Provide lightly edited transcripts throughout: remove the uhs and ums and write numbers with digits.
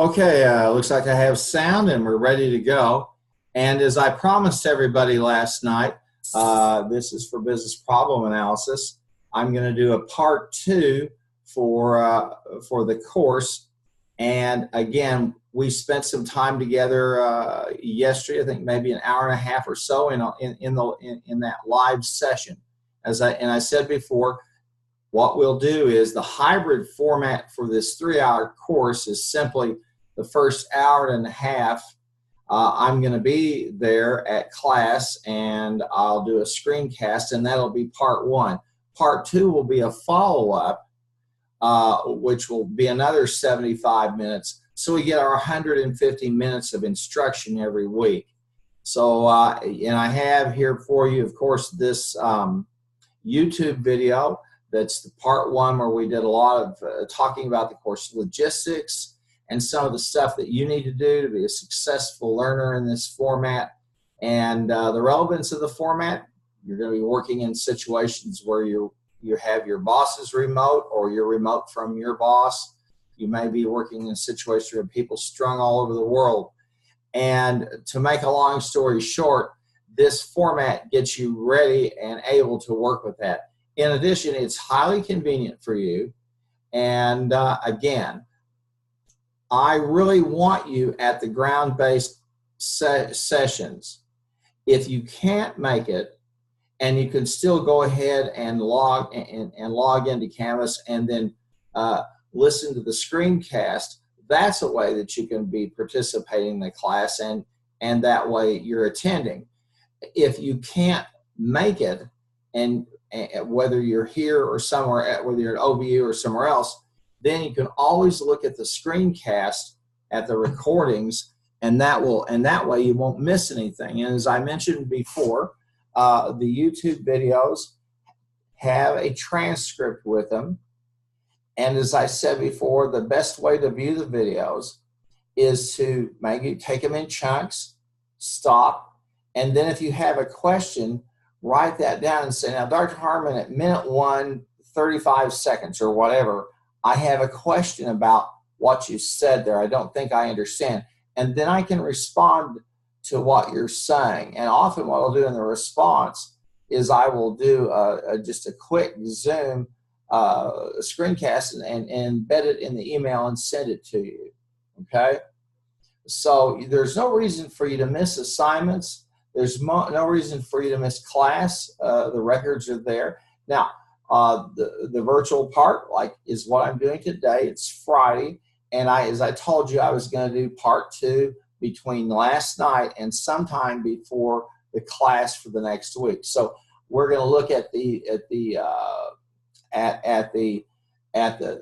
Okay, looks like I have sound and we're ready to go. And as I promised everybody last night, this is for business problem analysis. I'm going to do a part two for the course. And again, we spent some time together yesterday. I think maybe an hour and a half or so in that live session. I said before, what we'll do is the hybrid format for this 3-hour course is simply the first hour and a half. I'm going to be there at class and I'll do a screencast, and that'll be part one. Part two will be a follow-up, which will be another 75 minutes. So we get our 150 minutes of instruction every week. So, and I have here for you, of course, this YouTube video. That's the part one where we did a lot of talking about the course logistics and some of the stuff that you need to do to be a successful learner in this format. And the relevance of the format, you're going to be working in situations where you have your bosses remote or you're remote from your boss. You may be working in a situation where people strung all over the world. And to make a long story short, this format gets you ready and able to work with that. In addition, it's highly convenient for you. And again, I really want you at the ground-based sessions. If you can't make it, and you can still go ahead and log into Canvas and then listen to the screencast, that's a way that you can be participating in the class, and that way you're attending. If you can't make it, and whether you're here or somewhere, whether you're at OBU or somewhere else, then you can always look at the screencast at the recordings, and that way you won't miss anything. And as I mentioned before, the YouTube videos have a transcript with them. And as I said before, the best way to view the videos is to maybe take them in chunks, stop, and then if you have a question, write that down and say, now, Dr. Harmon, at minute 1, 35 seconds or whatever, I have a question about what you said there. I don't think I understand. And then I can respond to what you're saying. And often what I'll do in the response is I will do just a quick Zoom screencast and embed it in the email and send it to you. Okay? So there's no reason for you to miss assignments. There's no reason for you to miss class. The records are there. Now, the virtual part, is what I'm doing today. It's Friday, and as I told you, I was going to do part two between last night and sometime before the class for the next week. So we're going to look at the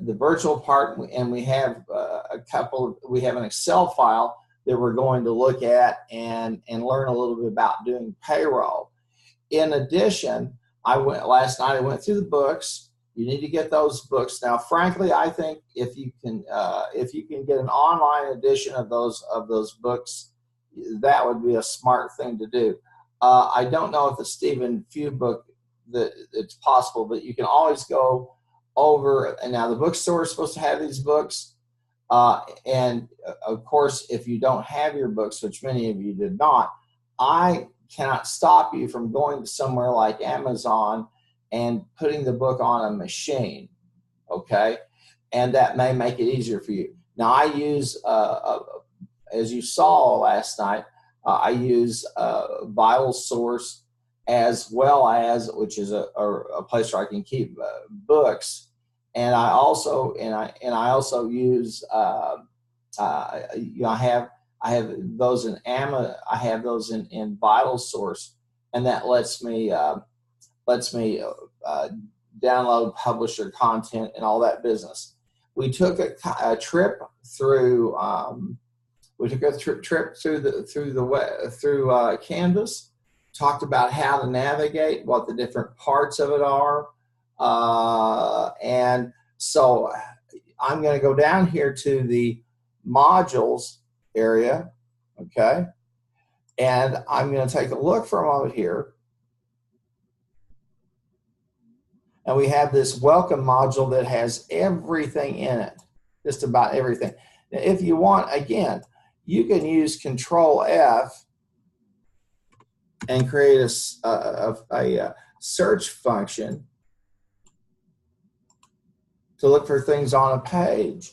virtual part, and we have we have an Excel file that we're going to look at and learn a little bit about doing payroll. In addition, last night I went through the books. You need to get those books. Now, frankly, I think if you can get an online edition of those books, that would be a smart thing to do. I don't know if the Stephen Few book it's possible, but you can always go over. And now the bookstore is supposed to have these books. And of course, if you don't have your books, which many of you did not, I cannot stop you from going to somewhere like Amazon and putting the book on a machine, okay? And that may make it easier for you. Now, I use, as you saw last night, I use Bible Source, as well as, which is a place where I can keep books. And I also use I have those in I have those in Vital Source, and that lets me download publisher content and all that business. We took a trip through through Canvas, talked about how to navigate, what the different parts of it are. And so I'm going to go down here to the modules area, okay? And I'm going to take a look for a moment here. And we have this welcome module that has everything in it, just about everything. If you want, again, you can use Control F and create a search function to look for things on a page.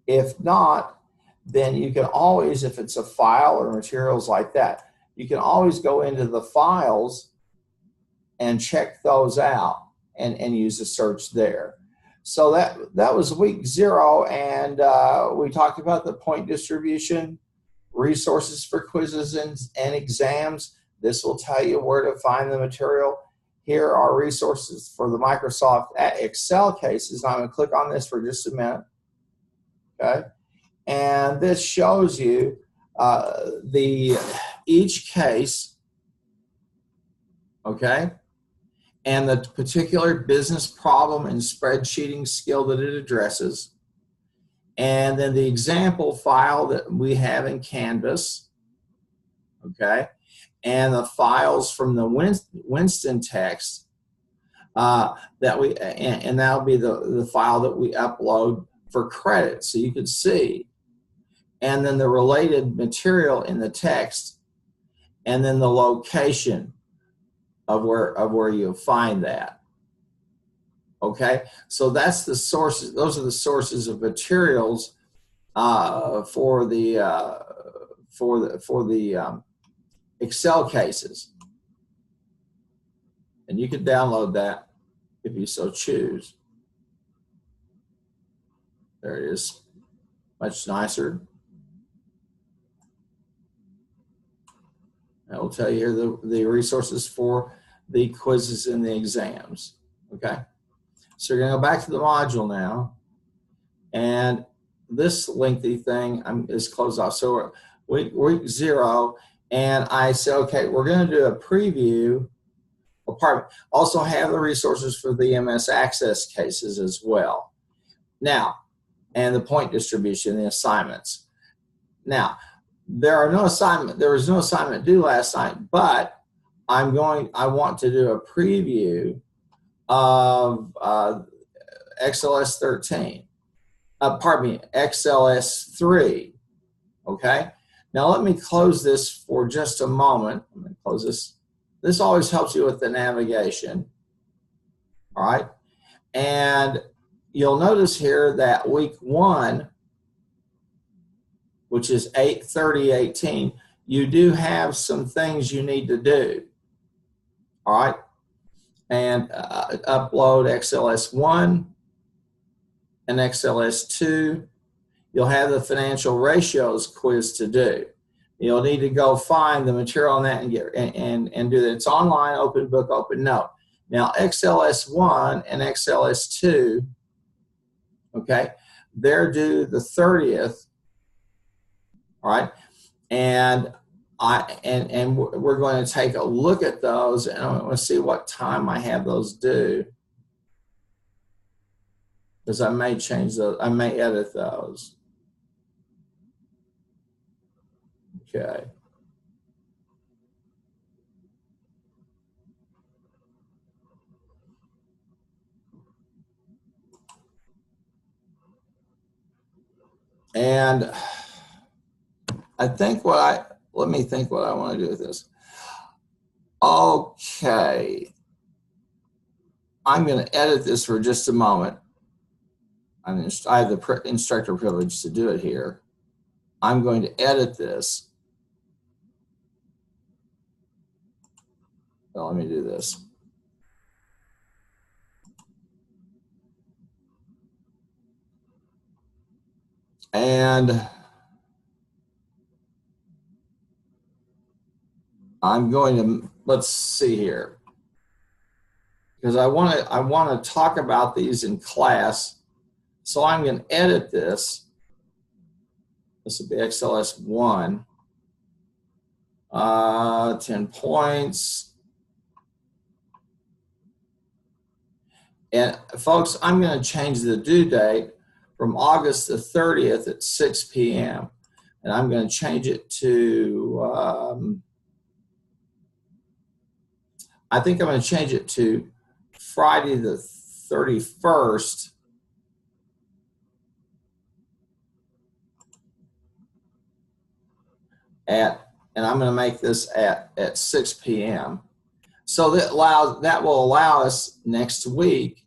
If not, then you can always, if it's a file or materials like that, you can always go into the files and check those out and use a search there. So that was week 0, and we talked about the point distribution, resources for quizzes and exams. This will tell you where to find the material. Here are resources for the Microsoft Excel cases. I'm going to click on this for just a minute. Okay, and this shows you each case. Okay, and the particular business problem and spreadsheeting skill that it addresses, and then the example file that we have in Canvas, okay, and the files from the Winston text that we, and that'll be the file that we upload for credit, so you can see, and then the related material in the text, and then the location of where you'll find that. Okay, so that's the sources. Those are the sources of materials for the Excel cases, and you can download that if you so choose. There it is, much nicer. I will tell you here the resources for the quizzes and the exams. Okay, so you're going to go back to the module now, and this lengthy thing is closed off. So week 0, and I said, okay, we're going to do a preview. Also have the resources for the MS Access cases as well. Now, and the point distribution, the assignments. Now, there was no assignment due last night, but I want to do a preview of XLS 13. XLS 3. Okay. Now let me close this for just a moment. I'm going to close this. This always helps you with the navigation. All right. And you'll notice here that week 1, which is 8/30/18, you do have some things you need to do. All right. And upload XLS 1 and XLS 2. You'll have the financial ratios quiz to do. You'll need to go find the material on that and do that. It's online, open book, open note. Now XLS 1 and XLS 2, okay, they're due the 30th. All right, and we're going to take a look at those, and I want to see what time I have those due, because I may change those. I may edit those. Okay. And let me think what I want to do with this. Okay. I'm going to edit this for just a moment. I have the instructor privilege to do it here. I'm going to edit this. Well, let me do this. And I'm going to, let's see here, because I want to talk about these in class. So I'm going to edit this. This will be XLS 1. 10 points. And folks, I'm going to change the due date from August the 30th at 6 p.m. And I'm going to change it to, I think I'm going to change it to Friday the 31st and I'm going to make this at 6 p.m. So that will allow us next week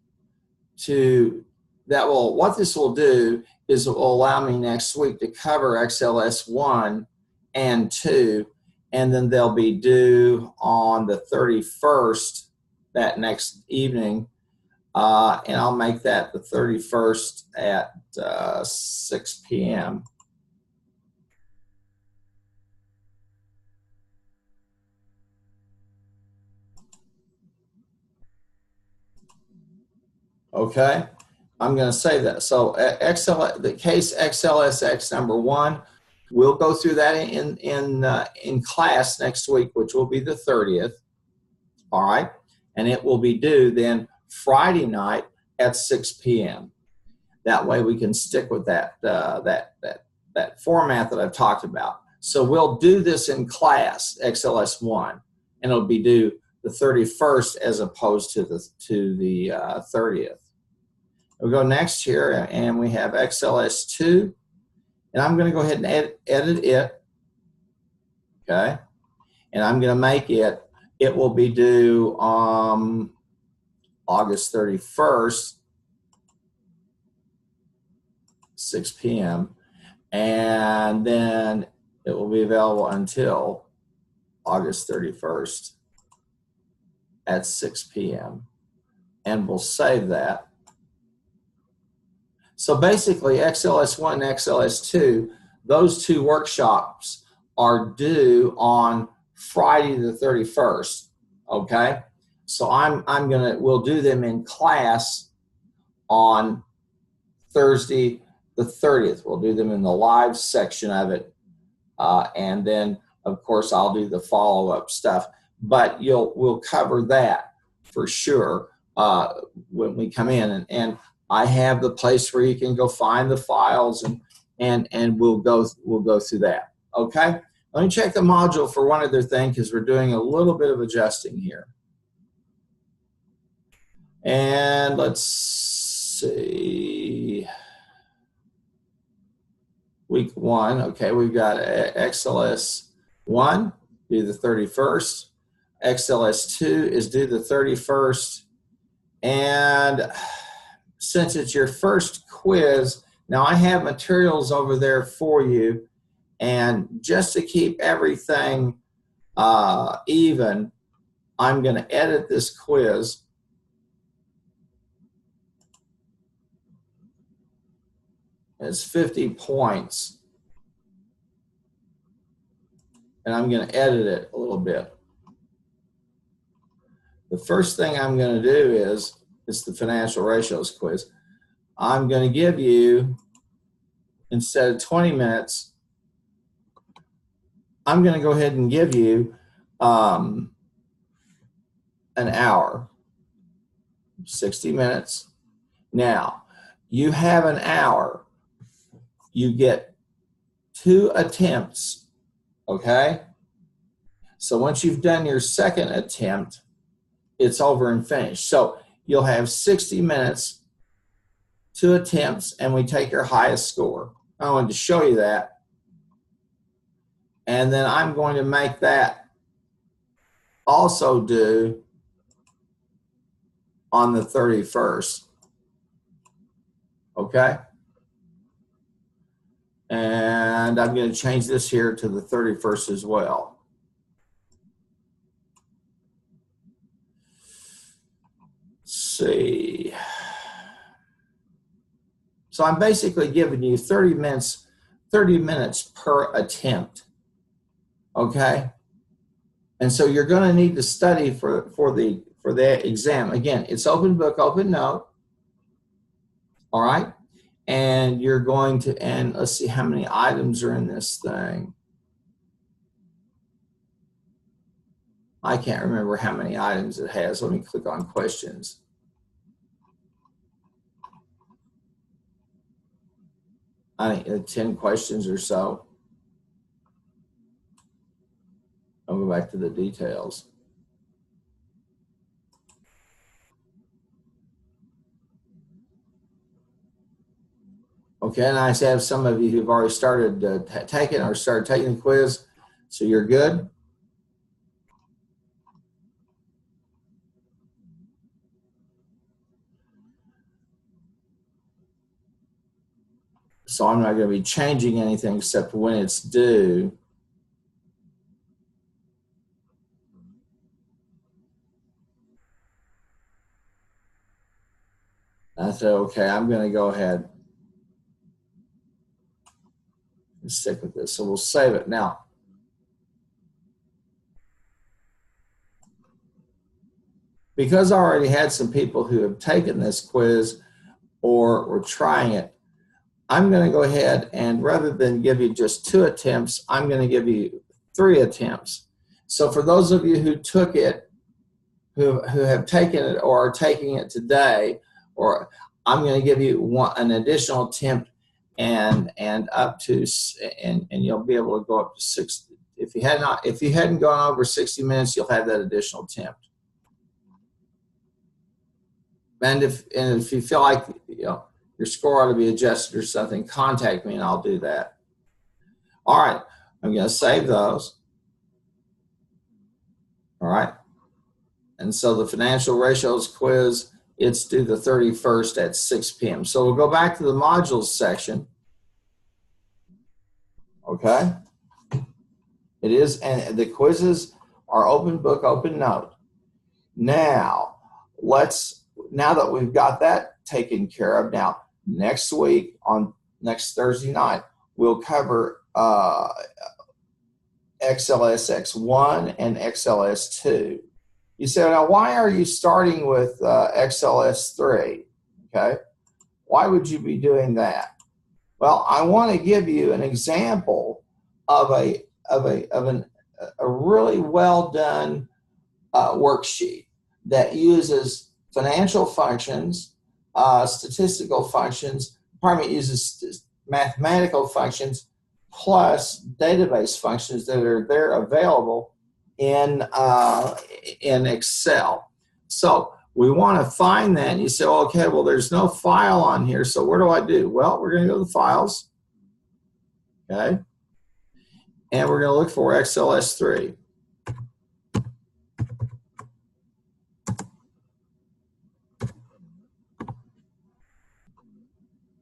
what this will do is it will allow me next week to cover XLS 1 and 2, and then they'll be due on the 31st that next evening, and I'll make that the 31st at 6 p.m. Okay, I'm going to say that. So the case XLSX number 1, we'll go through that in class next week, which will be the 30th. All right, and it will be due then Friday night at 6 p.m. That way we can stick with that format that I've talked about. So we'll do this in class XLS 1, and it'll be due the 31st as opposed to the 30th. We'll go next here, and we have XLS 2, and I'm going to go ahead and edit it. Okay, and I'm going to make it. It will be due August 31st, 6 p.m. And then it will be available until August 31st at 6 p.m. And we'll save that. So basically, XLS1 and XLS2, those two workshops are due on Friday the 31st, okay? So we'll do them in class on Thursday the 30th. We'll do them in the live section of it. And then, of course, I'll do the follow-up stuff. But we'll cover that for sure when we come in. And I have the place where you can go find the files, and we'll go through that. Okay? Let me check the module for one other thing, because we're doing a little bit of adjusting here. And let's see. Week 1, okay, we've got XLS 1 due the 31st. XLS 2 is due the 31st. And since it's your first quiz, now I have materials over there for you. And just to keep everything even, I'm going to edit this quiz. It's 50 points. And I'm going to edit it a little bit. The first thing I'm going to do is, it's the financial ratios quiz. I'm going to give you, instead of 20 minutes, I'm going to go ahead and give you an hour, 60 minutes. Now, you have an hour. You get 2 attempts, okay? So once you've done your second attempt, it's over and finished. So you'll have 60 minutes, 2 attempts, and we take your highest score. I wanted to show you that. And then I'm going to make that also due on the 31st. Okay? And I'm going to change this here to the 31st as well. Let's see. So I'm basically giving you 30 minutes per attempt. Okay? And so you're going to need to study for the exam. Again, it's open book, open note. All right? And you're going to, and let's see how many items are in this thing. I can't remember how many items it has. Let me click on questions. I think 10 questions or so. I'll go back to the details. Okay, and I have some of you who've already started taking the quiz. So you're good? So I'm not going to be changing anything except when it's due. I said, okay, I'm going to go ahead and stick with this. So we'll save it. Now, because I already had some people who have taken this quiz or were trying it, I'm going to go ahead and rather than give you just 2 attempts, I'm going to give you 3 attempts. So for those of you who took it, who have taken it or are taking it today, or I'm going to give you an additional attempt and up to, and you'll be able to go up to 60. If you hadn't gone over 60 minutes, you'll have that additional attempt. And if you feel like your score ought to be adjusted or something, contact me and I'll do that. All right, I'm going to save those. All right. And so the financial ratios quiz, it's due the 31st at 6 p.m. So we'll go back to the modules section. Okay. It is, and the quizzes are open book, open note. Now that we've got that taken care of, now next week on next Thursday night, we'll cover XLSX1 and XLS2. You say, now why are you starting with XLS3? Okay, why would you be doing that? Well, I want to give you an example of a really well done worksheet that uses financial functions, statistical functions. It uses mathematical functions plus database functions that are there available in Excel. So we want to find that, and you say, okay, well, there's no file on here, so what do I do? Well, we're going to go to the files, okay, and we're going to look for XLS3.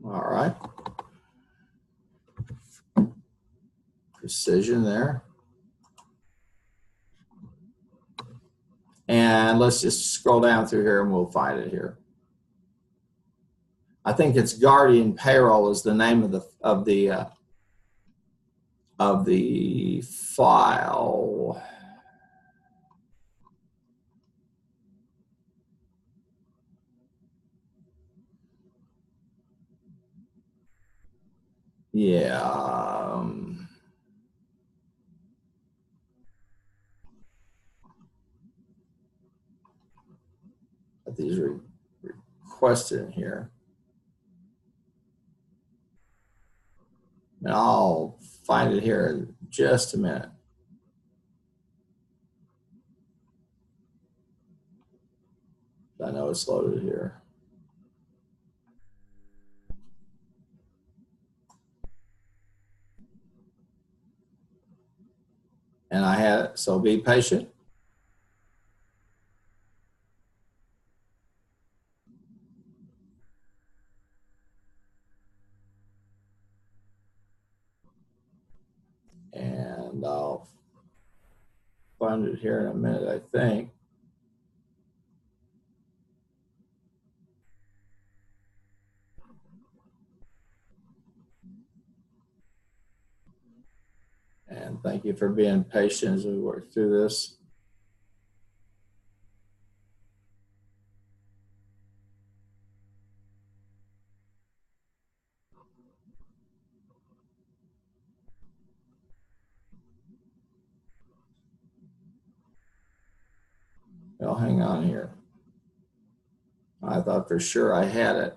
All right. Precision there. And let's just scroll down through here and we'll find it here. I think it's Guardian Payroll is the name of the file. Yeah. These are requested in here. And I'll find it here in just a minute. I know it's loaded here. And I had it, so be patient. And I'll find it here in a minute, I think. And thank you for being patient as we work through this. Well, hang on here. I thought for sure I had it.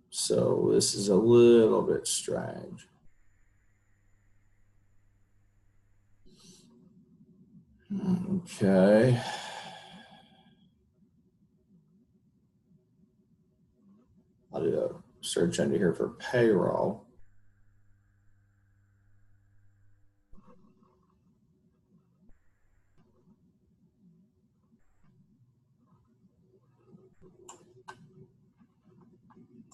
So this is a little bit strange. Okay. I'll do search under here for payroll.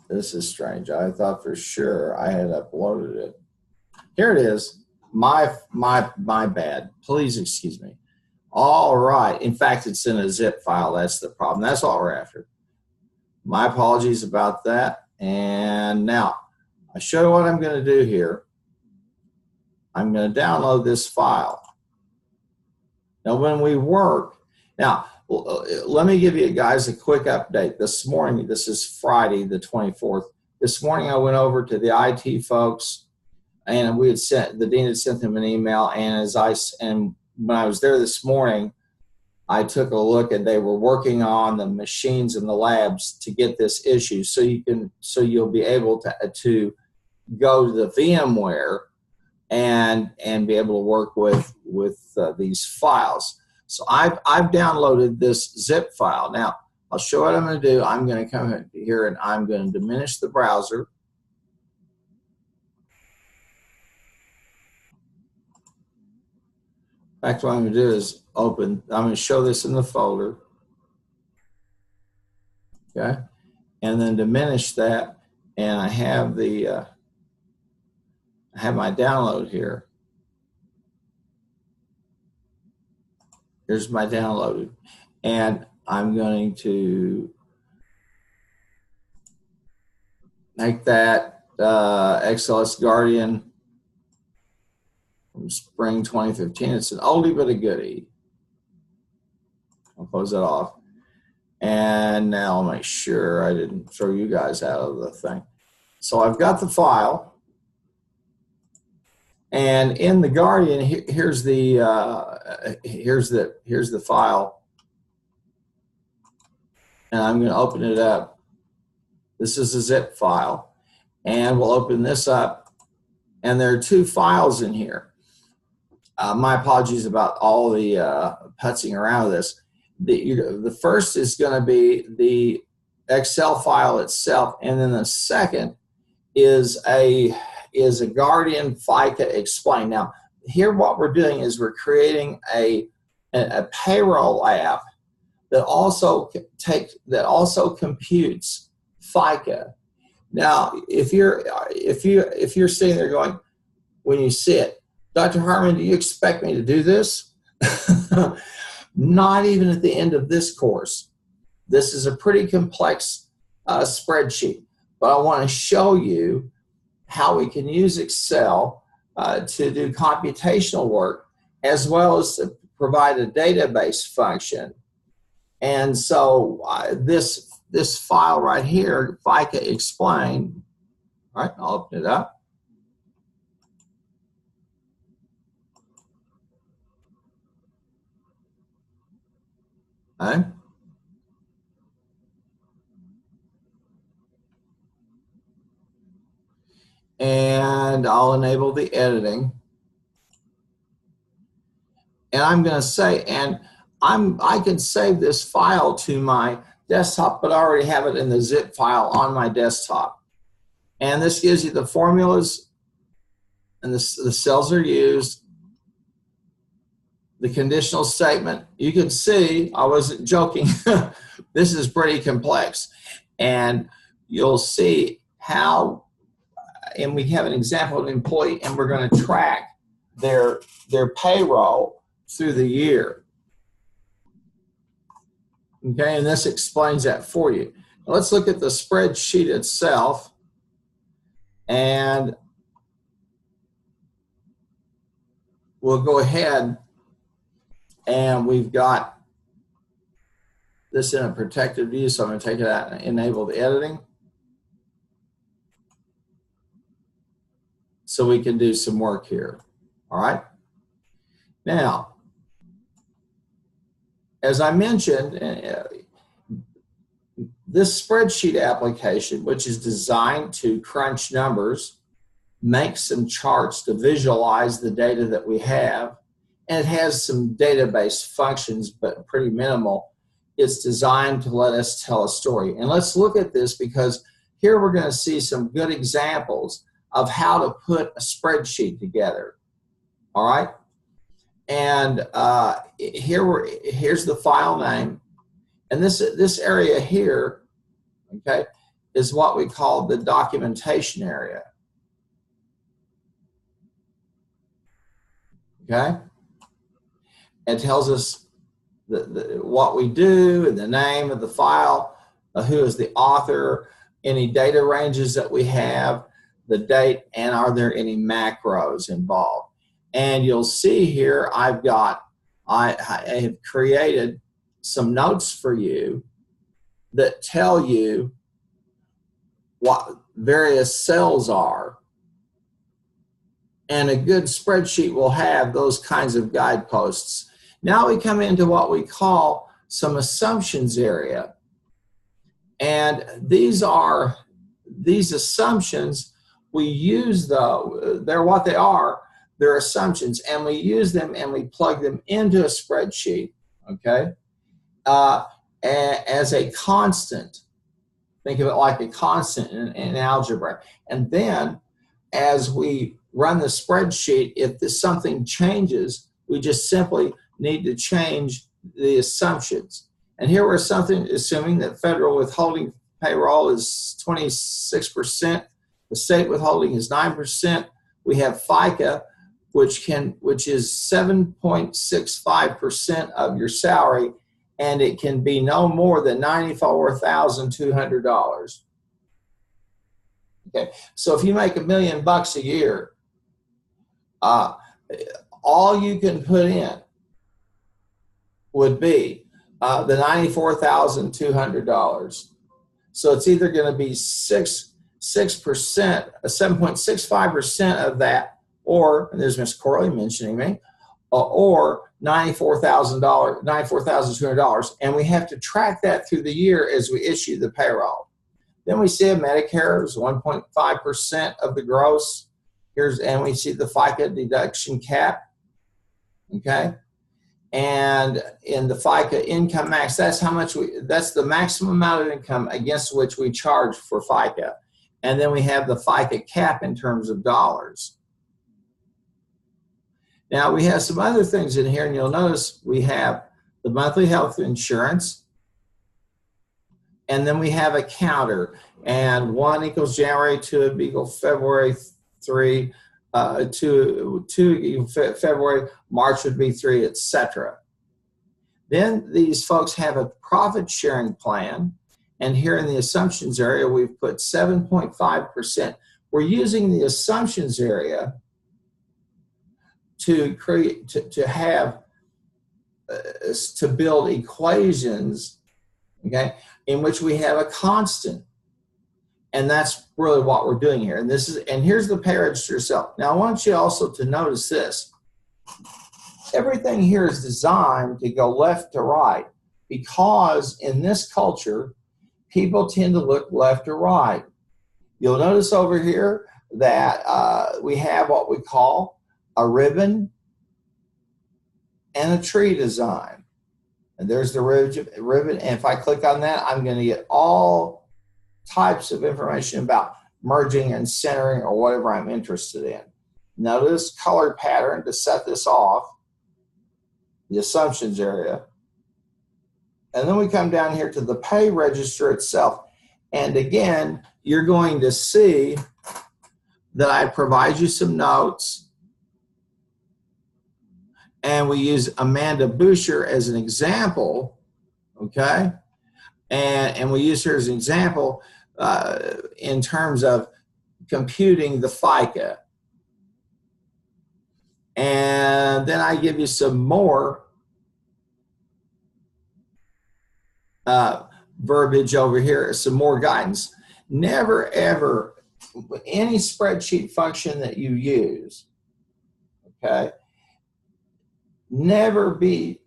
This is strange. I thought for sure I had uploaded it. Here it is. My bad. Please excuse me. All right. In fact, it's in a zip file. That's the problem. That's all we're after. My apologies about that. And now I'll show you what I'm going to do here. I'm going to download this file. Now, when we work, now let me give you guys a quick update. This morning, this is Friday the 24th. This morning, I went over to the IT folks, and we had sent, the dean had sent them an email. And when I was there this morning, I took a look, and they were working on the machines in the labs to get this issue. So you'll be able to go to the VMware and be able to work with these files. So I've downloaded this zip file. Now I'll show you what I'm going to do. I'm going to come here and I'm going to diminish the browser. In fact, what I'm going to do is I'm going to show this in the folder. Okay, and then diminish that, and I have my download here. Here's my downloaded, and I'm going to make that XLS Guardian from spring 2015. It's an oldie but a goodie. I'll close that off. And now I'll make sure I didn't throw you guys out of the thing. So I've got the file. And in the Guardian, here's the file, and I'm going to open it up. This is a zip file, and we'll open this up, and there are two files in here. My apologies about all the putzing around with this. The first is going to be the Excel file itself, and then the second is a Guardian FICA Explain. Now, here what we're doing is we're creating a payroll app that also computes FICA. Now, if you're sitting there going, when you see it, Dr. Harmon, do you expect me to do this? Not even at the end of this course. This is a pretty complex spreadsheet, but I want to show you how we can use Excel to do computational work, as well as to provide a database function. And so this file right here, FICA Explain, all right, I'll open it up. Okay. And I'll enable the editing. And I'm going to say, and I can save this file to my desktop, but I already have it in the zip file on my desktop. And this gives you the formulas, and the cells are used, the conditional statement. You can see, I wasn't joking, this is pretty complex. And you'll see how, and we have an example of an employee, and we're going to track their payroll through the year. Okay, and this explains that for you. Now let's look at the spreadsheet itself. And we'll go ahead, and we've got this in a protected view, so I'm going to take it out and enable the editing, so we can do some work here. All right. Now, as I mentioned, this spreadsheet application, which is designed to crunch numbers, make some charts to visualize the data that we have, and it has some database functions, but pretty minimal. It's designed to let us tell a story. And let's look at this, because here we're going to see some good examples of how to put a spreadsheet together. All right. And here's the file name. And this area here, okay, is what we call the documentation area. Okay. It tells us what we do and the name of the file, who is the author, any data ranges that we have, the date, and are there any macros involved. And you'll see here I have created some notes for you that tell you what various cells are. And a good spreadsheet will have those kinds of guideposts. Now we come into what we call some assumptions area. And these assumptions, we use they're what they are, they're assumptions, and we use them and we plug them into a spreadsheet, okay, as a constant. Think of it like a constant in algebra. And then as we run the spreadsheet, if something changes, we just simply need to change the assumptions. And here we're assuming that federal withholding payroll is 26%, the state withholding is 9%. We have FICA, which is 7.65% of your salary, and it can be no more than $94,200. Okay, so if you make $1 million a year, all you can put in would be the $94,200. So it's either going to be 7.65% of that, or, and there's Miss Corley mentioning me, or $94,200, and we have to track that through the year as we issue the payroll. Then we see Medicare is 1.5% of the gross. And we see the FICA deduction cap, okay? And in the FICA income max, that's the maximum amount of income against which we charge for FICA. And then we have the FICA cap in terms of dollars. Now we have some other things in here, and you'll notice we have the monthly health insurance, and then we have a counter, and 1 equals January, 2 equals February, 3, 2 February, March would be 3, etc. Then these folks have a profit sharing plan, and here in the assumptions area we've put 7.5%. We're using the assumptions area to build equations, okay, in which we have a constant. And that's really what we're doing here. And here's the pay register itself. Now I want you also to notice this. Everything here is designed to go left to right, because in this culture, people tend to look left to right. You'll notice over here that we have what we call a ribbon and a tree design. And there's the ribbon. And if I click on that, I'm going to get all types of information about merging and centering or whatever I'm interested in. Notice color pattern to set this off, the assumptions area. And then we come down here to the pay register itself. And again, you're going to see that I provide you some notes. And we use Amanda Boucher as an example, okay? And we use her as an example in terms of computing the FICA. And then I give you some more verbiage over here, some more guidance. Never ever, any spreadsheet function that you use, okay, never be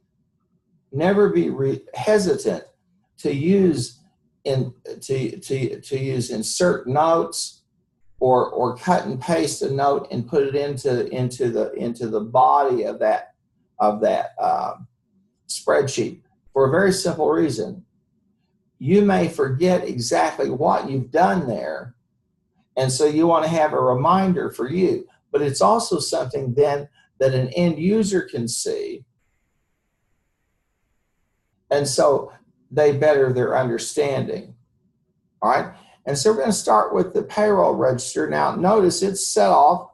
hesitant to use use insert notes or cut and paste a note and put it into the body of that spreadsheet, for a very simple reason. you may forget exactly what you've done there. And so you want to have a reminder for you. But it's also something then that an end user can see. And so they better their understanding. All right. And so we're going to start with the payroll register. Now, notice it's set off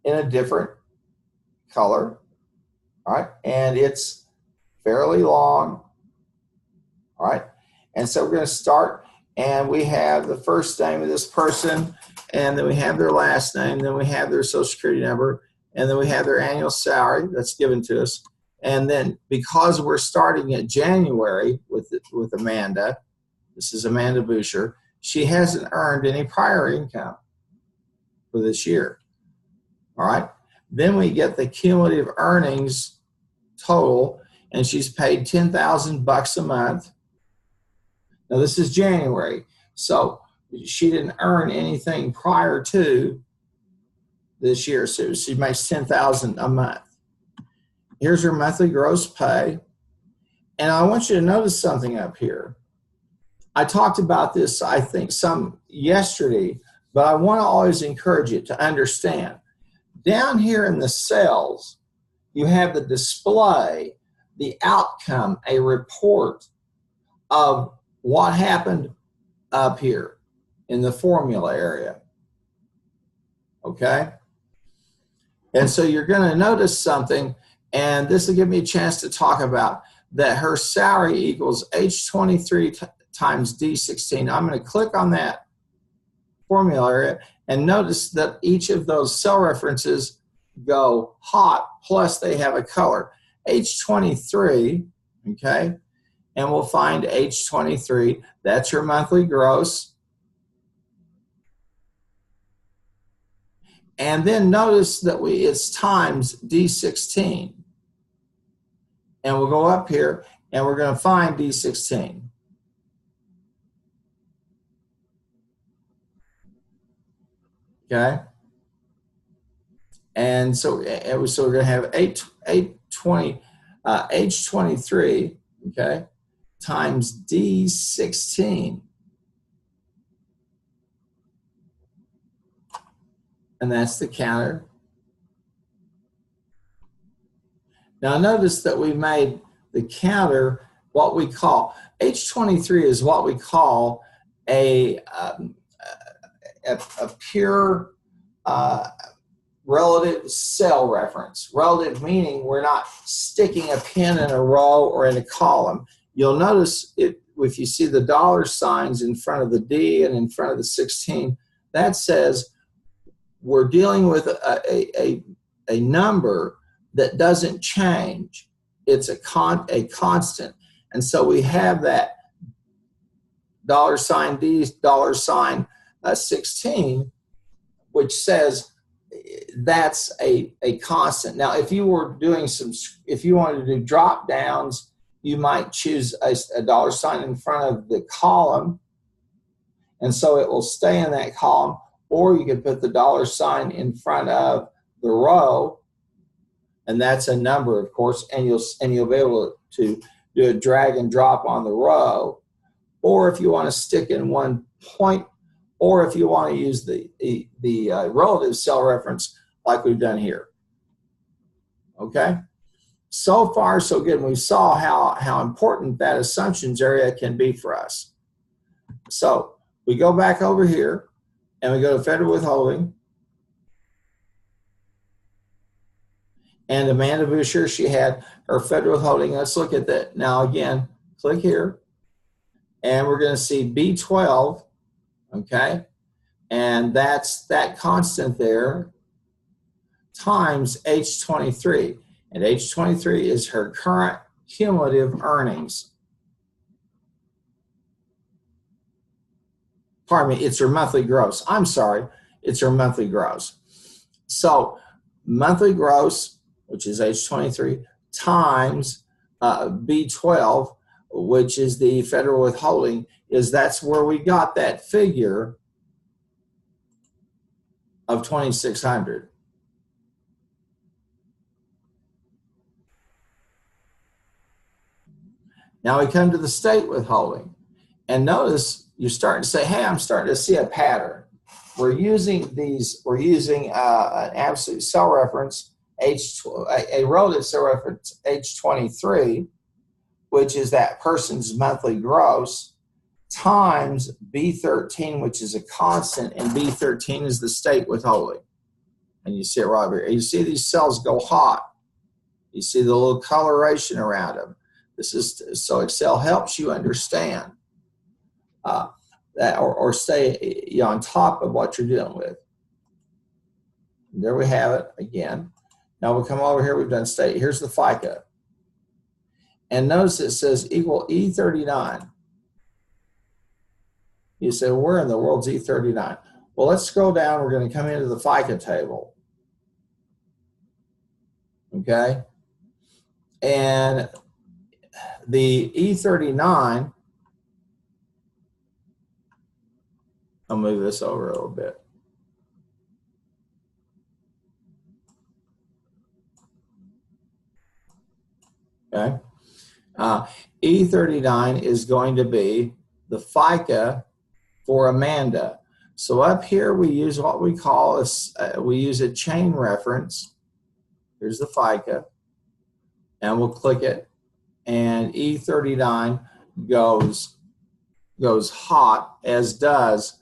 in a different color. All right. And it's fairly long. All right. And so we're going to start, and we have the first name of this person, and then we have their last name, then we have their social security number, and then we have their annual salary that's given to us. And then because we're starting at January with Amanda, this is Amanda Boucher, she hasn't earned any prior income for this year. All right. Then we get the cumulative earnings total, and she's paid $10,000 a month. Now this is January, so she didn't earn anything prior to this year, so she makes $10,000 a month. Here's her monthly gross pay, and I want you to notice something up here. I talked about this, I think, some yesterday, but I want to always encourage you to understand. Down here in the cells, you have the display, the outcome, a report of what happened up here in the formula area. Okay? And so you're going to notice something, and this will give me a chance to talk about that her salary equals H23 times D16. I'm going to click on that formula area and notice that each of those cell references go hot, plus they have a color. H23, okay? And we'll find H23. That's your monthly gross. And then notice that it's times D16. And we'll go up here, and we're going to find D16. Okay? And so we're going to have H23, okay, times D16. And that's the counter. Now notice that we made the counter what we call, H23 is what we call a pure relative cell reference. Relative meaning we're not sticking a pin in a row or in a column. You'll notice it if you see the dollar signs in front of the D and in front of the 16, that says we're dealing with a number that doesn't change. It's a constant. And so we have that dollar sign D, dollar sign 16, which says that's a constant. Now, if you were doing if you wanted to do drop downs, you might choose a dollar sign in front of the column, and so it will stay in that column, or you could put the dollar sign in front of the row, and that's a number, of course, and you'll be able to do a drag and drop on the row, or if you want to stick in one point, or if you want to use the relative cell reference like we've done here. Okay? So far, so good. And we saw how important that assumptions area can be for us. So we go back over here, and we go to federal withholding. And Amanda Boucher, she had her federal withholding. Let's look at that. Now, again, click here, and we're going to see B12. Okay, and that's that constant there times H23, and H23 is her current cumulative earnings. Pardon me, it's her monthly gross. I'm sorry, it's her monthly gross. So monthly gross, which is H23, times B12, which is the federal withholding, that's where we got that figure of 2,600. Now we come to the state withholding. And notice you're starting to say, hey, I'm starting to see a pattern. We're using an absolute cell reference, a relative cell reference, H23, which is that person's monthly gross, times B13, which is a constant, and B13 is the state withholding. And you see it right here. You see these cells go hot. You see the little coloration around them. This is so Excel helps you understand that, or stay on top of what you're dealing with. There we have it again. Now we'll come over here. We've done state. Here's the FICA. And notice it says equal E39. You say, well, where in the world's E39? Well, let's scroll down. We're going to come into the FICA table. Okay? And the E39, I'll move this over a little bit. Okay? E39 is going to be the FICA for Amanda. So up here we use what we call we use a chain reference. Here's the FICA, and we'll click it, and E39 goes hot, as does,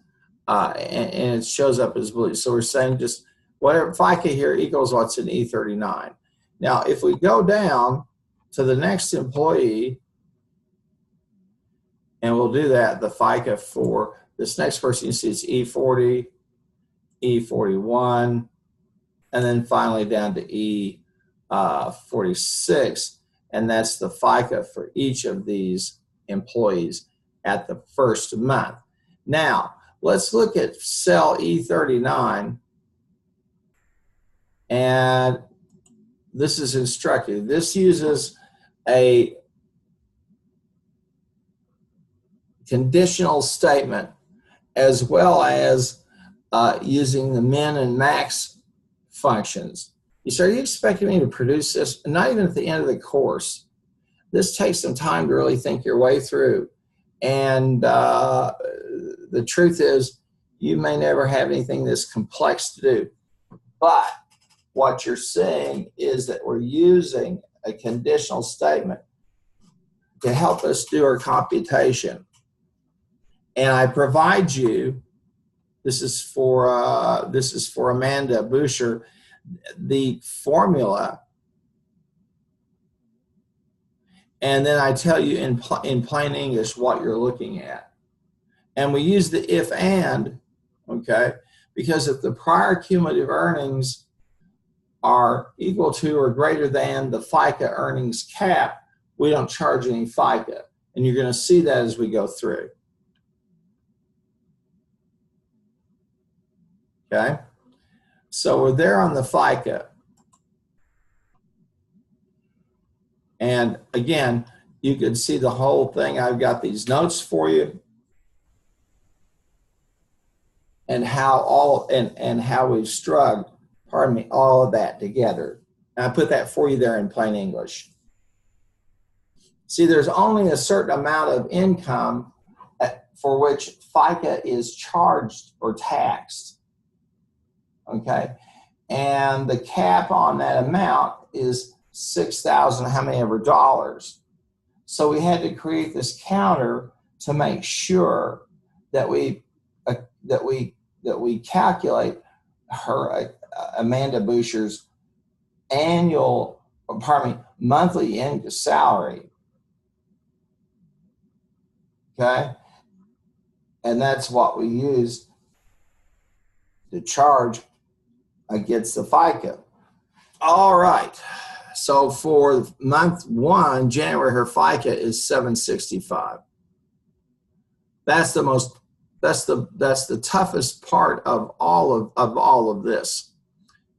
and it shows up as blue. So we're saying just whatever FICA here equals what's in E39. Now if we go down to the next employee, and we'll do that, the FICA for this next person, you see it's E40, E41, and then finally down to E46, and that's the FICA for each of these employees at the first month. Now, let's look at cell E39, and this is instructive. This uses a conditional statement as well as using the min and max functions. You say, are you expecting me to produce this? Not even at the end of the course. This takes some time to really think your way through. And the truth is, you may never have anything this complex to do. But what you're seeing is that we're using a conditional statement to help us do our computation. And I provide you, this is for Amanda Boucher, the formula, and then I tell you in plain English what you're looking at. And we use the if and, okay, because if the prior cumulative earnings are equal to or greater than the FICA earnings cap, we don't charge any FICA. And you're going to see that as we go through. Okay, so we're there on the FICA. And again, you can see the whole thing. I've got these notes for you, and how how we've strung, pardon me, all of that together. And I put that for you there in plain English. See, there's only a certain amount of income for which FICA is charged or taxed. Okay, and the cap on that amount is $6,000 how many ever dollars. So we had to create this counter to make sure that we calculate her Amanda Boucher's monthly income salary. Okay, and that's what we use to charge against the FICA. All right, so for month 1, January, her FICA is 765. That's the toughest part of all of this.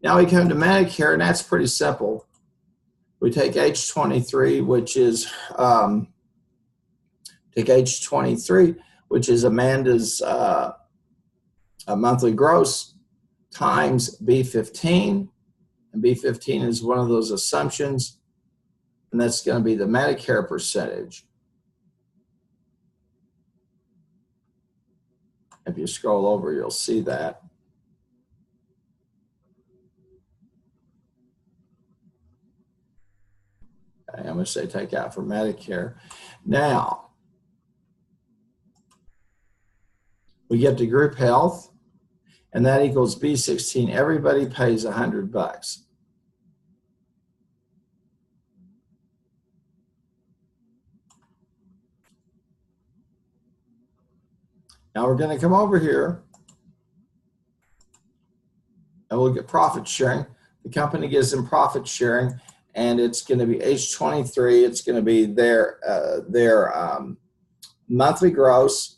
Now we come to Medicare, and that's pretty simple. We take H23, which is Amanda's monthly gross, times B15, and B15 is one of those assumptions, and that's going to be the Medicare percentage. If you scroll over, you'll see that. Okay, I'm going to say take out for Medicare. Now, we get to group health, and that equals B16. Everybody pays $100. Now we're going to come over here and we'll get profit sharing. The company gives them profit sharing, and it's going to be H23. It's going to be their monthly gross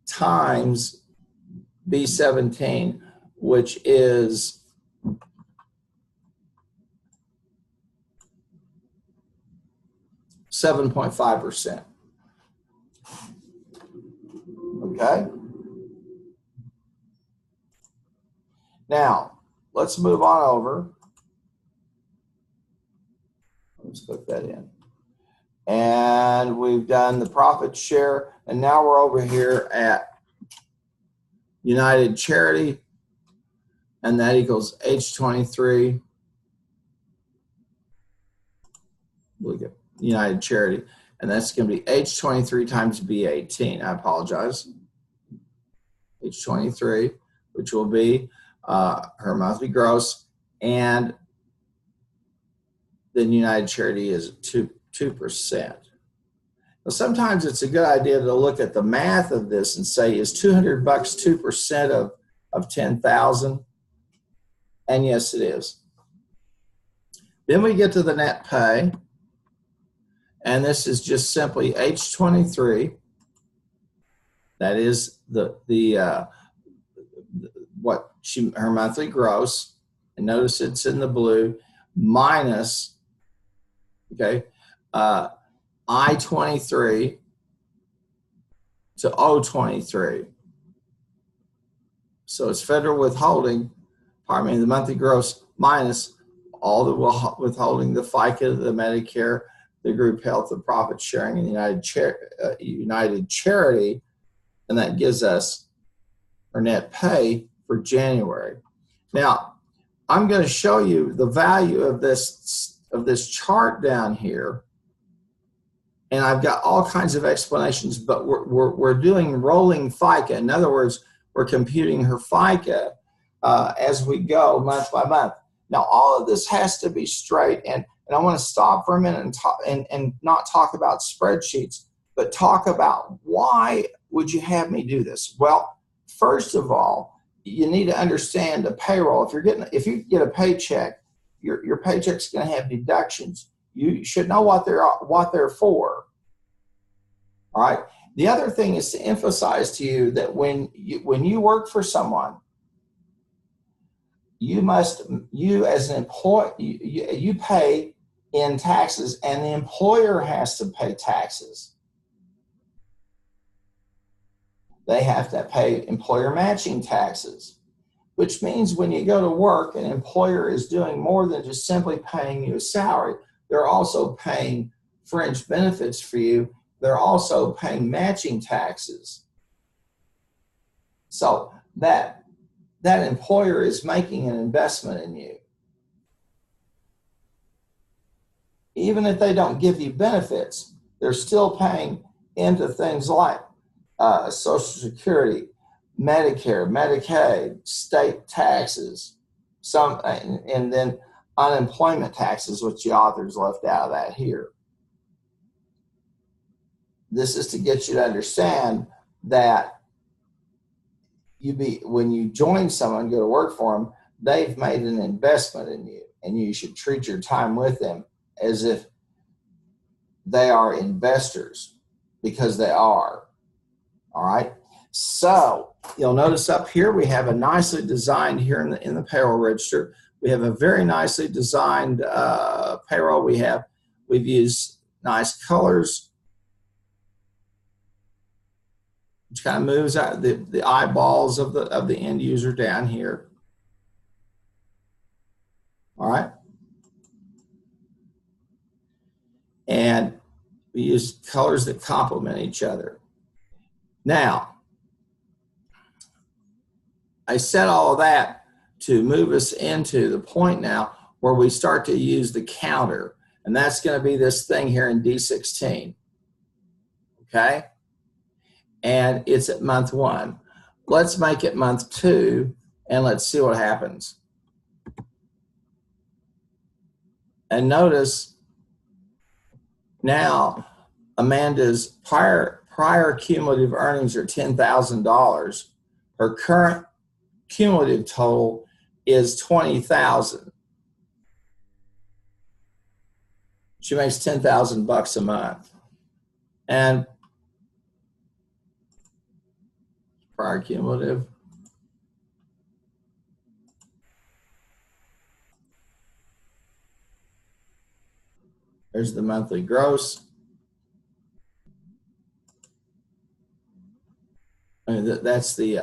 times B17, which is 7.5%. Okay. Now, let's move on over. Let's put that in. And we've done the profit share, and now we're over here at United Charity, and that equals H23. Look at United Charity, and that's going to be H23 times B18. I apologize. H23, which will be her monthly gross, and then United Charity is 2%. Now, sometimes it's a good idea to look at the math of this and say, is $200 2% of 10,000? And yes, it is. Then we get to the net pay, and this is just simply H23. That is her monthly gross, and notice it's in the blue, minus, okay, I-23 to O-23. So it's federal withholding, the monthly gross minus all the withholding, the FICA, the Medicare, the group health, the profit sharing, and the United Charity, and that gives us our net pay for January. Now, I'm going to show you the value of this chart down here, and I've got all kinds of explanations, but we're doing rolling FICA. In other words, we're computing her FICA as we go month by month. Now, all of this has to be straight, and I want to stop for a minute and not talk about spreadsheets, but talk about why would you have me do this? Well, first of all, you need to understand the payroll. If you get a paycheck, your paycheck's going to have deductions. You should know what they're for. All right. The other thing is to emphasize to you that when you work for someone, you as an employee, you pay in taxes, and the employer has to pay taxes. They have to pay employer matching taxes, which means when you go to work, an employer is doing more than just simply paying you a salary. They're also paying fringe benefits for you. They're also paying matching taxes. So that employer is making an investment in you. Even if they don't give you benefits, they're still paying into things like Social Security, Medicare, Medicaid, state taxes, and then unemployment taxes, which the authors left out of that here. This is to get you to understand that when you join someone, go to work for them, they've made an investment in you, and you should treat your time with them as if they are investors, because they are. All right. So you'll notice up here we have a nicely designed here in the payroll register. We have a very nicely designed payroll. We've used nice colors, which kind of moves out the eyeballs of the end user down here. All right. And We use colors that complement each other. Now, I said all of that to move us into the point now where we start to use the counter. And that's going to be this thing here in D16. Okay? And it's at month 1. Let's make it month 2, and let's see what happens. And notice now Amanda's prior cumulative earnings are $10,000. Her current cumulative total is $20,000. She makes $10,000 a month. And prior cumulative. There's the monthly gross. That's the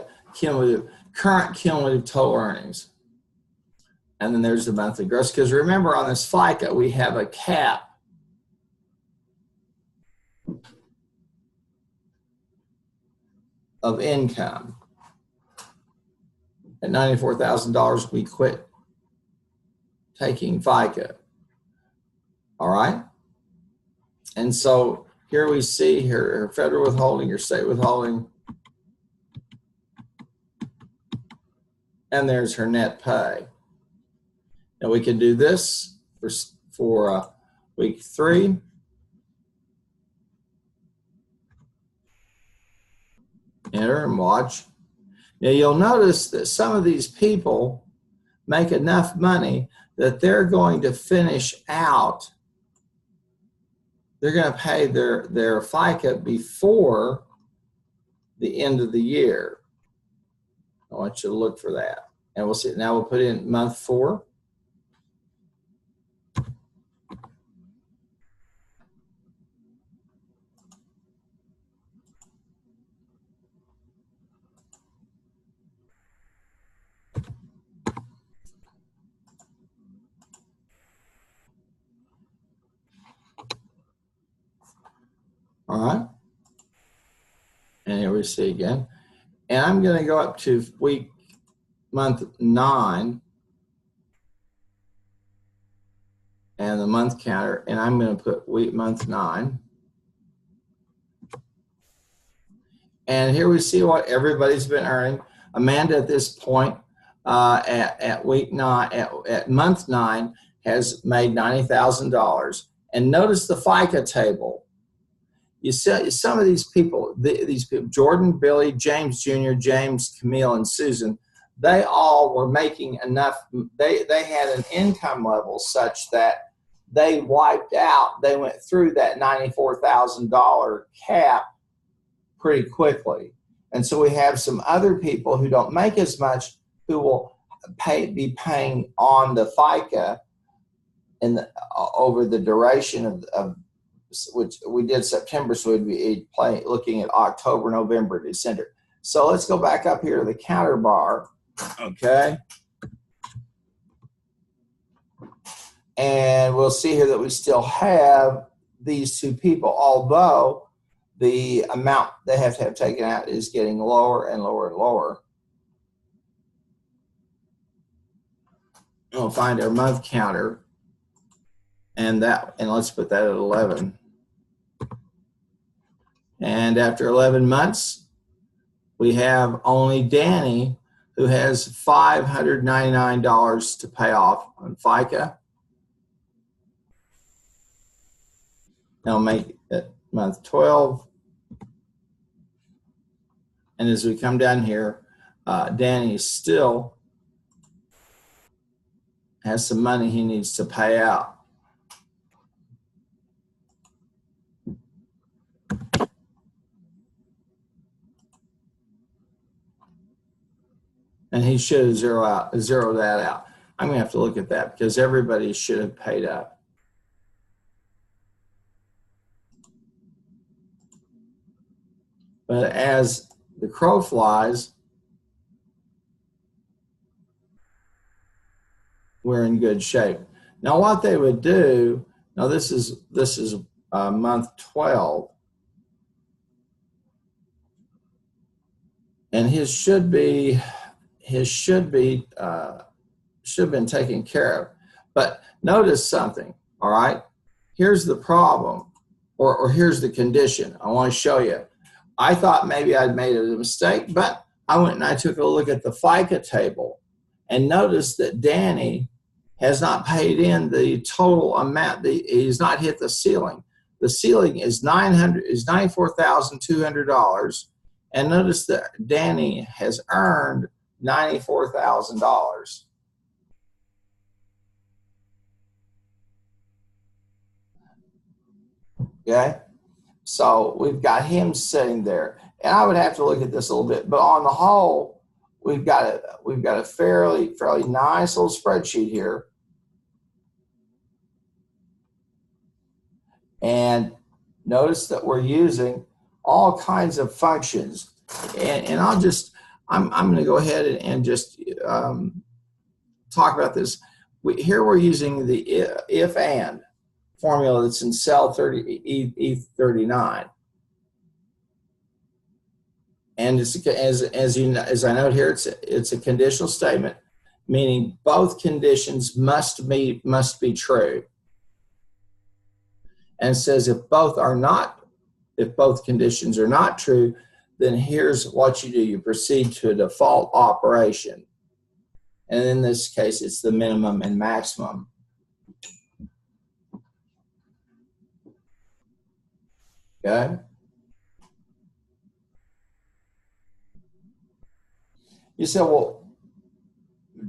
current cumulative total earnings. And then there's the monthly gross. Because remember, on this FICA, we have a cap of income. At $94,000, we quit taking FICA. All right? And so here we see her federal withholding, her state withholding, and there's her net pay. Now we can do this for week 3. Enter and watch. Now you'll notice that some of these people make enough money that they're going to finish out. They're going to pay their FICA before the end of the year. I want you to look for that. And we'll see. Now we'll put in month 4. All right. And here we see again. And I'm going to go up to month 9 and the month counter, and I'm going to put month 9. And here we see what everybody's been earning. Amanda at this point at week 9, at month 9, has made $90,000. And notice the FICA table. You see some of these people, Jordan, Billy, James Jr., James, Camille, and Susan, they all were making enough. They had an income level such that they wiped out. They went through that $94,000 cap pretty quickly. And so we have some other people who don't make as much who will be paying on the FICA over the duration of which we did September, so we'd be looking at October, November, December. So let's go back up here to the counter bar, okay? And we'll see here that we still have these 2 people, although the amount they have to have taken out is getting lower and lower and lower. We'll find our month counter, and let's put that at 11. And after 11 months, we have only Danny, who has $599 to pay off on FICA. Now make it month 12. And as we come down here, Danny still has some money he needs to pay out. And he should have zero that out. I'm going to have to look at that because everybody should have paid up. But as the crow flies, we're in good shape. Now what they would do, now this is month 12. And his should have been taken care of. But notice something, all right? Here's the problem, or here's the condition. I want to show you. I thought maybe I'd made a mistake, but I went and I took a look at the FICA table and noticed that Danny has not paid in the total amount. He's not hit the ceiling. The ceiling is $94,200, and notice that Danny has earned $94,000. Okay, so we've got him sitting there, and I would have to look at this a little bit, but on the whole, we've got a fairly nice little spreadsheet here. And notice that we're using all kinds of functions. And I'm going to go ahead and just talk about this. Here we're using the if and formula that's in cell E39. And as I note here, it's a conditional statement, meaning both conditions must be true. And it says if both conditions are not true, then here's what you do. You proceed to a default operation. And in this case, it's the minimum and maximum. Okay? You say, well,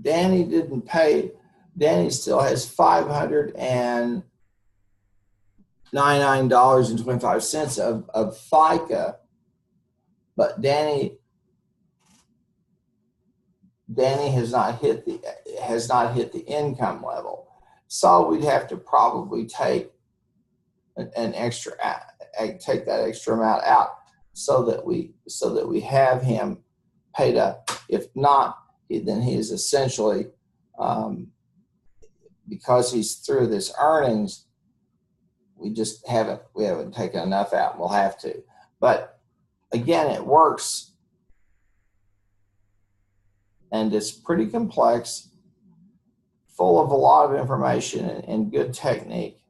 Danny didn't pay. Danny still has $599.25 of FICA, but Danny has not hit the income level. So we'd have to probably take that extra amount out so that we have him paid up. If not, then he is essentially, because he's through this earnings, we haven't taken enough out. We'll have to. But again, it works, and it's pretty complex, full of a lot of information and good technique.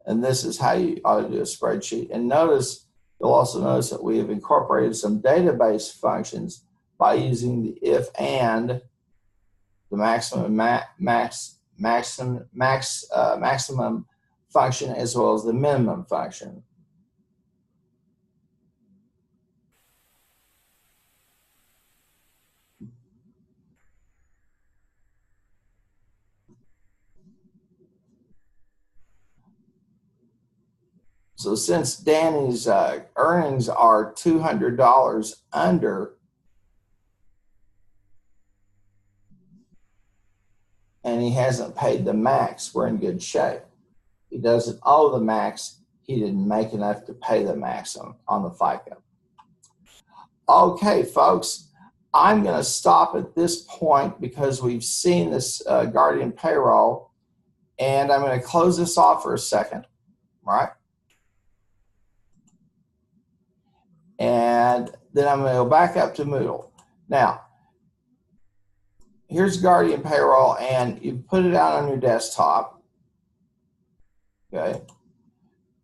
And this is how you ought to do a spreadsheet. And you'll also notice that we have incorporated some database functions by using the if and, the maximum function, as well as the minimum function. So since Danny's earnings are $200 under, and he hasn't paid the max, we're in good shape. He doesn't owe the max. He didn't make enough to pay the max on the FICA. Okay, folks, I'm going to stop at this point because we've seen this Guardian payroll, and I'm going to close this off for a second, all right? And then I'm going to go back up to Moodle. Now, here's Guardian payroll, and you put it out on your desktop, okay?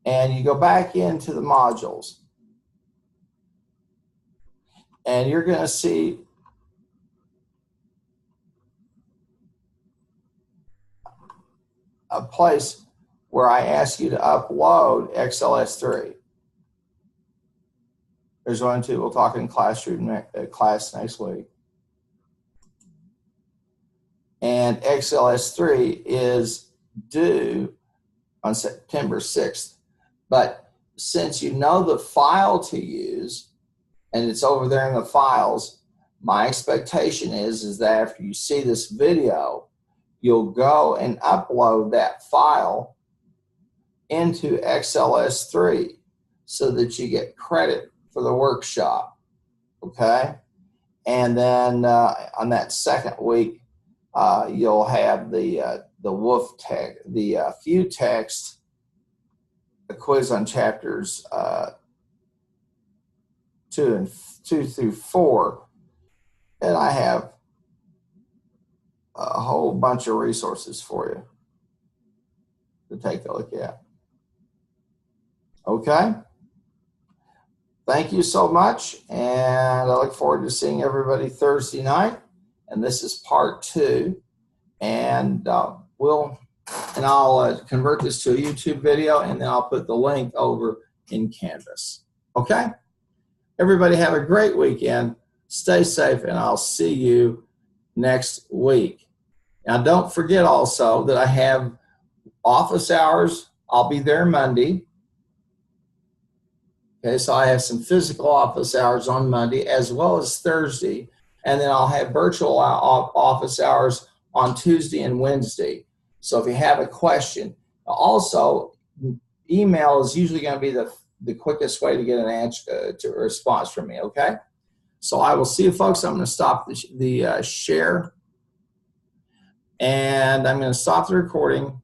And you go back into the modules, and you're going to see a place where I ask you to upload XLS3. There's one, two. We'll talk in class next week. And XLS3 is due on September 6th. But since you know the file to use, and it's over there in the files, my expectation is that after you see this video, you'll go and upload that file into XLS3 so that you get credit for the workshop, okay? And then on that second week, you'll have the WOOF text, the few text a quiz on chapters 2 through 4, and I have a whole bunch of resources for you to take a look at. Okay? Thank you so much, and I look forward to seeing everybody Thursday night. And this is part 2, and I'll convert this to a YouTube video, and then I'll put the link over in Canvas. Okay? Everybody have a great weekend. Stay safe, and I'll see you next week. Now, don't forget also that I have office hours. I'll be there Monday. Okay, so I have some physical office hours on Monday as well as Thursday, and then I'll have virtual office hours on Tuesday and Wednesday. So if you have a question, also email is usually going to be the quickest way to get an answer to a response from me. Okay, so I will see you folks. I'm going to stop the share, and I'm going to stop the recording.